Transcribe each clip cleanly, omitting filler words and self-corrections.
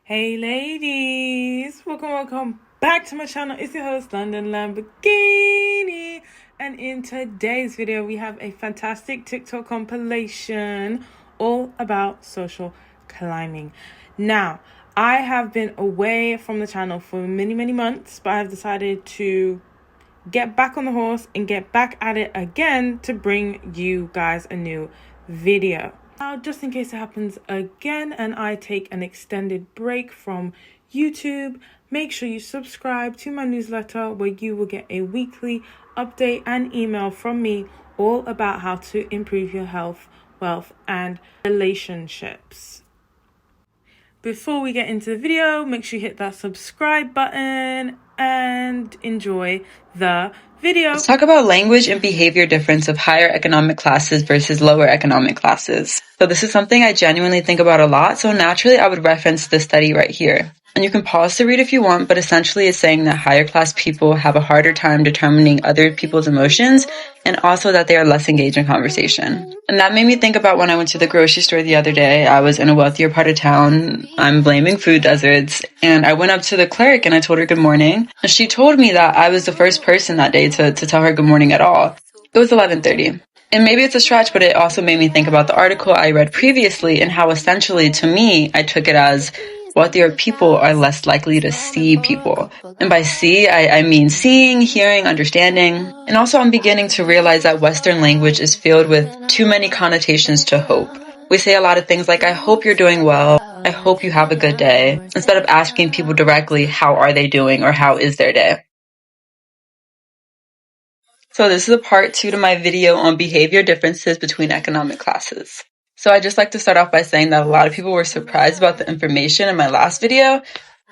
Hey ladies, welcome back to my channel. It's your host London Lamborghini, and in today's video we have a fantastic TikTok compilation all about social climbing. Now, I have been away from the channel for many months, but I've decided to get back on the horse and get back at it again to bring you guys a new video. Now, just in case it happens again and I take an extended break from YouTube, make sure you subscribe to my newsletter where you will get a weekly update and email from me all about how to improve your health, wealth, and relationships. Before we get into the video, make sure you hit that subscribe button and enjoy the video. Let's talk about language and behavior difference of higher economic classes versus lower economic classes. So this is something I genuinely think about a lot, so naturally I would reference this study right here. And you can pause to read if you want, but essentially it's saying that higher class people have a harder time determining other people's emotions and also that they are less engaged in conversation. And that made me think about when I went to the grocery store the other day. I was in a wealthier part of town. I'm blaming food deserts. And I went up to the clerk and I told her good morning. And she told me that I was the first person that day to tell her good morning at all. It was 11:30. And maybe it's a stretch, but it also made me think about the article I read previously and how essentially to me, I took it as wealthier people are less likely to see people. And by see, I mean seeing, hearing, understanding. And also I'm beginning to realize that Western language is filled with too many connotations to hope. We say a lot of things like, I hope you're doing well. I hope you have a good day. Instead of asking people directly, how are they doing or how is their day? So this is a part 2 to my video on behavior differences between economic classes. So I'd just like to start off by saying that a lot of people were surprised about the information in my last video,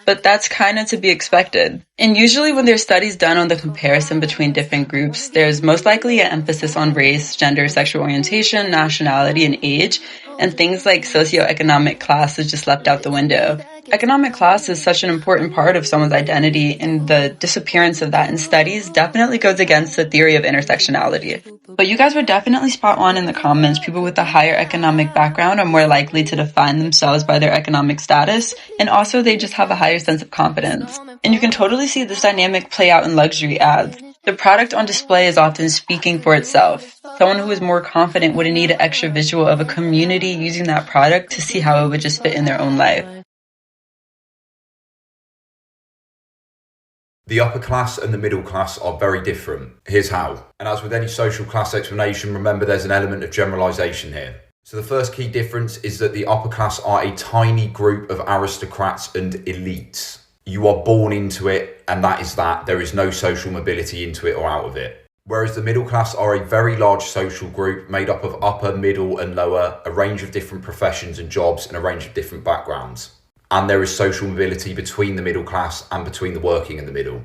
but that's kind of to be expected. And usually when there's studies done on the comparison between different groups, there's most likely an emphasis on race, gender, sexual orientation, nationality, and age, and things like socioeconomic class is just left out the window. Economic class is such an important part of someone's identity, and the disappearance of that in studies definitely goes against the theory of intersectionality. But you guys were definitely spot on in the comments. People with a higher economic background are more likely to define themselves by their economic status, and also they just have a higher sense of confidence. And you can totally see this dynamic play out in luxury ads. The product on display is often speaking for itself. Someone who is more confident wouldn't need an extra visual of a community using that product to see how it would just fit in their own life. The upper class and the middle class are very different. Here's how. And as with any social class explanation, remember there's an element of generalization here. So the first key difference is that the upper class are a tiny group of aristocrats and elites. You are born into it, and that is that. There is no social mobility into it or out of it. Whereas the middle class are a very large social group made up of upper, middle and lower, a range of different professions and jobs and a range of different backgrounds. And there is social mobility between the middle class and between the working and the middle.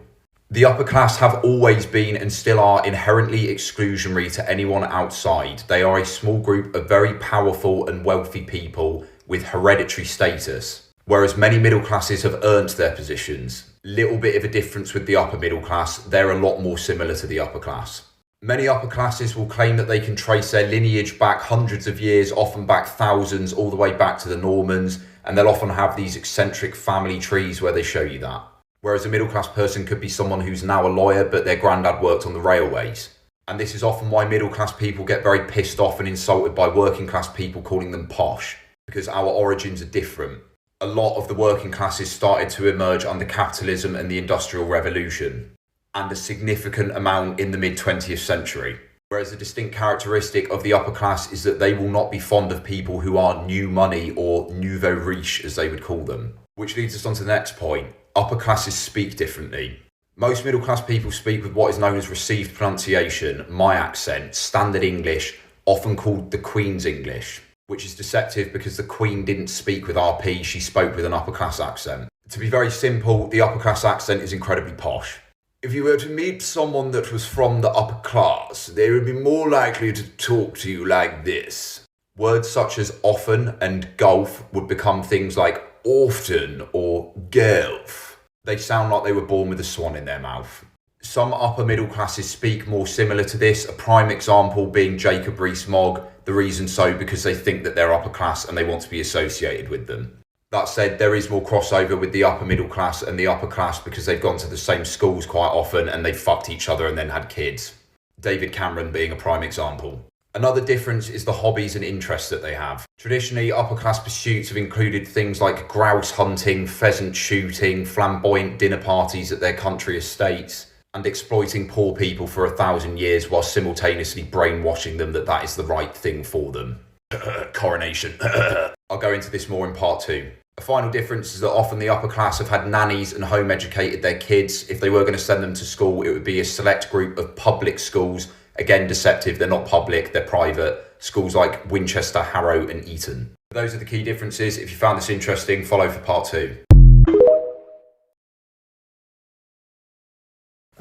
The upper class have always been and still are inherently exclusionary to anyone outside. They are a small group of very powerful and wealthy people with hereditary status, whereas many middle classes have earned their positions. Little bit of a difference with the upper middle class. They're a lot more similar to the upper class. Many upper classes will claim that they can trace their lineage back hundreds of years, often back thousands, all the way back to the Normans, and they'll often have these eccentric family trees where they show you that. Whereas a middle class person could be someone who's now a lawyer, but their granddad worked on the railways. And this is often why middle class people get very pissed off and insulted by working class people calling them posh, because our origins are different. A lot of the working classes started to emerge under capitalism and the Industrial Revolution, and a significant amount in the mid-20th century. Whereas a distinct characteristic of the upper class is that they will not be fond of people who are new money or nouveau riche, as they would call them. Which leads us on to the next point. Upper classes speak differently. Most middle class people speak with what is known as received pronunciation, my accent, standard English, often called the Queen's English, which is deceptive because the Queen didn't speak with RP, she spoke with an upper class accent. To be very simple, the upper class accent is incredibly posh. If you were to meet someone that was from the upper class, they would be more likely to talk to you like this. Words such as often and golf would become things like often or gelf. They sound like they were born with a swan in their mouth. Some upper middle classes speak more similar to this, a prime example being Jacob Rees-Mogg. The reason so because they think that they're upper class and they want to be associated with them. That said, there is more crossover with the upper middle class and the upper class because they've gone to the same schools quite often and they've fucked each other and then had kids. David Cameron being a prime example. Another difference is the hobbies and interests that they have. Traditionally, upper class pursuits have included things like grouse hunting, pheasant shooting, flamboyant dinner parties at their country estates, and exploiting poor people for 1,000 years while simultaneously brainwashing them that that is the right thing for them. Coronation. I'll go into this more in part 2. A final difference is that often the upper class have had nannies and home educated their kids. If they were going to send them to school, it would be a select group of public schools. Again, deceptive, they're not public, they're private. Schools like Winchester, Harrow and Eton. Those are the key differences. If you found this interesting, follow for part 2.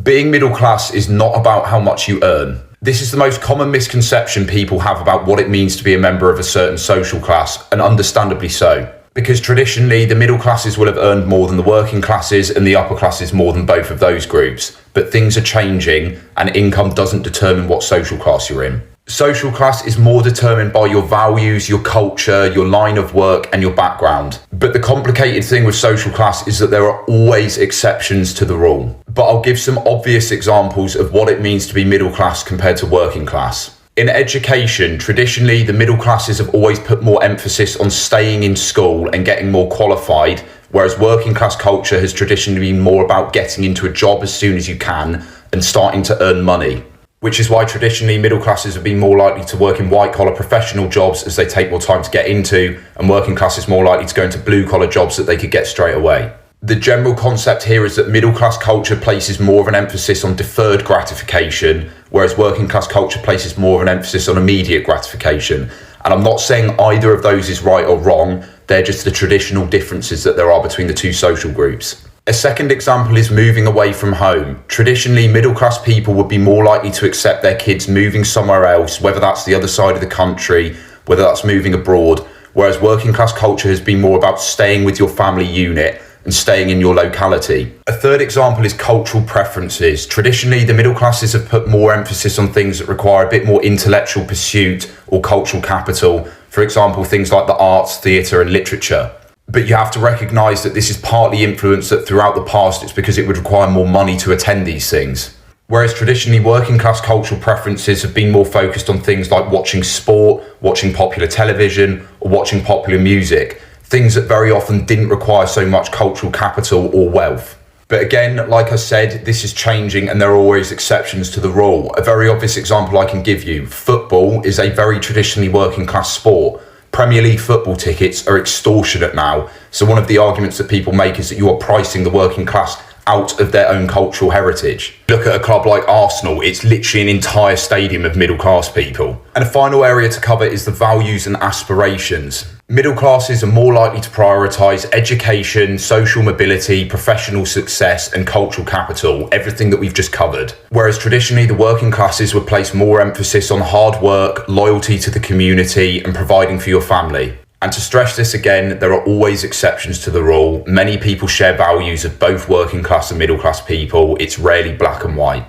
Being middle class is not about how much you earn. This is the most common misconception people have about what it means to be a member of a certain social class, and understandably so. Because traditionally, the middle classes will have earned more than the working classes and the upper classes more than both of those groups. But things are changing and income doesn't determine what social class you're in. Social class is more determined by your values, your culture, your line of work and your background. But the complicated thing with social class is that there are always exceptions to the rule. But I'll give some obvious examples of what it means to be middle class compared to working class. In education, traditionally, the middle classes have always put more emphasis on staying in school and getting more qualified, whereas working class culture has traditionally been more about getting into a job as soon as you can and starting to earn money. Which is why traditionally middle classes have been more likely to work in white-collar professional jobs as they take more time to get into, and working classes more likely to go into blue-collar jobs that they could get straight away. The general concept here is that middle-class culture places more of an emphasis on deferred gratification, whereas working-class culture places more of an emphasis on immediate gratification. And I'm not saying either of those is right or wrong, they're just the traditional differences that there are between the two social groups. A second example is moving away from home. Traditionally, middle-class people would be more likely to accept their kids moving somewhere else, whether that's the other side of the country, whether that's moving abroad, whereas working-class culture has been more about staying with your family unit and staying in your locality. A third example is cultural preferences. Traditionally, the middle classes have put more emphasis on things that require a bit more intellectual pursuit or cultural capital. For example, things like the arts, theatre and literature. But you have to recognise that this is partly influenced that throughout the past it's because it would require more money to attend these things. Whereas traditionally working class cultural preferences have been more focused on things like watching sport, watching popular television or watching popular music. Things that very often didn't require so much cultural capital or wealth. But again, like I said, this is changing and there are always exceptions to the rule. A very obvious example I can give you, football is a very traditionally working class sport. Premier League football tickets are extortionate now. So one of the arguments that people make is that you are pricing the working class out of their own cultural heritage. Look at a club like Arsenal, it's literally an entire stadium of middle class people. And a final area to cover is the values and aspirations. Middle classes are more likely to prioritise education, social mobility, professional success and cultural capital, everything that we've just covered. Whereas traditionally the working classes would place more emphasis on hard work, loyalty to the community and providing for your family. And to stress this again, there are always exceptions to the rule. Many people share values of both working class and middle class people. It's rarely black and white.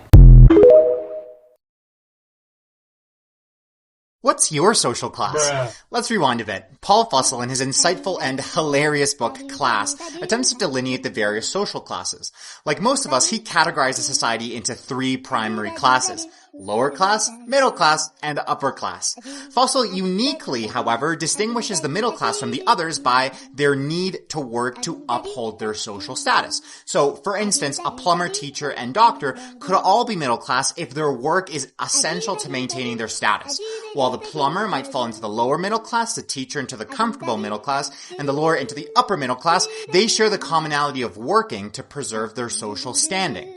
What's your social class? Bruh. Let's rewind a bit. Paul Fussell, in his insightful and hilarious book, Class, attempts to delineate the various social classes. Like most of us, he categorizes society into 3 primary classes: lower class, middle class, and upper class. Fussell uniquely, however, distinguishes the middle class from the others by their need to work to uphold their social status. So, for instance, a plumber, teacher, and doctor could all be middle class if their work is essential to maintaining their status. While the plumber might fall into the lower middle class, the teacher into the comfortable middle class, and the lawyer into the upper middle class, they share the commonality of working to preserve their social standing.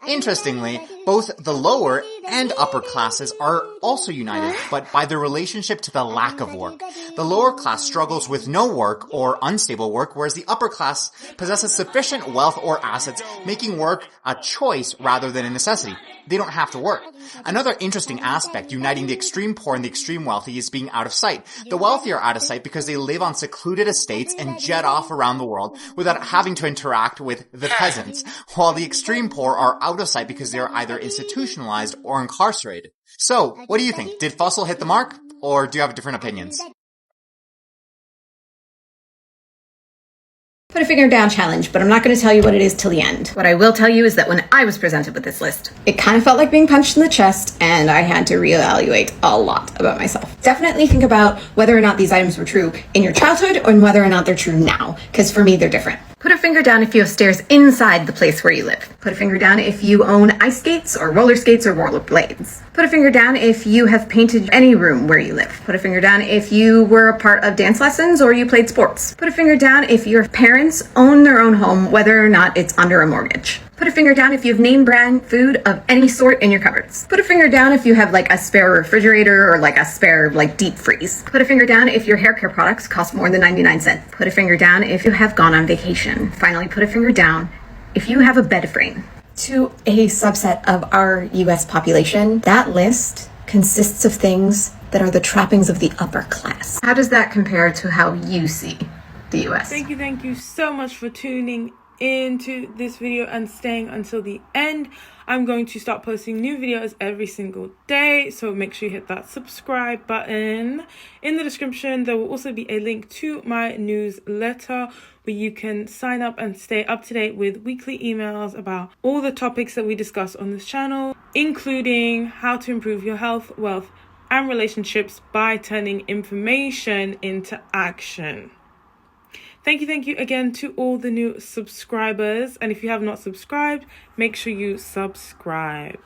Interestingly, both the lower and upper classes are also united, but by their relationship to the lack of work. The lower class struggles with no work or unstable work, whereas the upper class possesses sufficient wealth or assets, making work a choice rather than a necessity. They don't have to work. Another interesting aspect uniting the extreme poor and the extreme wealthy is being out of sight. The wealthy are out of sight because they live on secluded estates and jet off around the world without having to interact with the peasants, while the extreme poor are out of sight because they are either institutionalized or incarcerated. So, what do you think? Did Fussell hit the mark? Or do you have different opinions? Put a finger down challenge, but I'm not going to tell you what it is till the end. What I will tell you is that when I was presented with this list, it kind of felt like being punched in the chest, and I had to reevaluate a lot about myself. Definitely think about whether or not these items were true in your childhood and whether or not they're true now, because for me, they're different. Put a finger down if you have stairs inside the place where you live. Put a finger down if you own ice skates or roller skates or rollerblades. Put a finger down if you have painted any room where you live. Put a finger down if you were a part of dance lessons or you played sports. Put a finger down if your parents own their own home, whether or not it's under a mortgage. Put a finger down if you have name brand food of any sort in your cupboards. Put a finger down if you have like a spare refrigerator or like a spare like deep freeze. Put a finger down if your hair care products cost more than 99 cents. Put a finger down if you have gone on vacation. Finally, put a finger down if you have a bed frame. To a subset of our US population, that list consists of things that are the trappings of the upper class. How does that compare to how you see the US? Thank you so much for tuning into this video and staying until the end. I'm going to start posting new videos every single day, so make sure you hit that subscribe button. In the description there will also be a link to my newsletter where you can sign up and stay up to date with weekly emails about all the topics that we discuss on this channel, including how to improve your health, wealth and relationships by turning information into action. Thank you again to all the new subscribers. And if you have not subscribed, make sure you subscribe.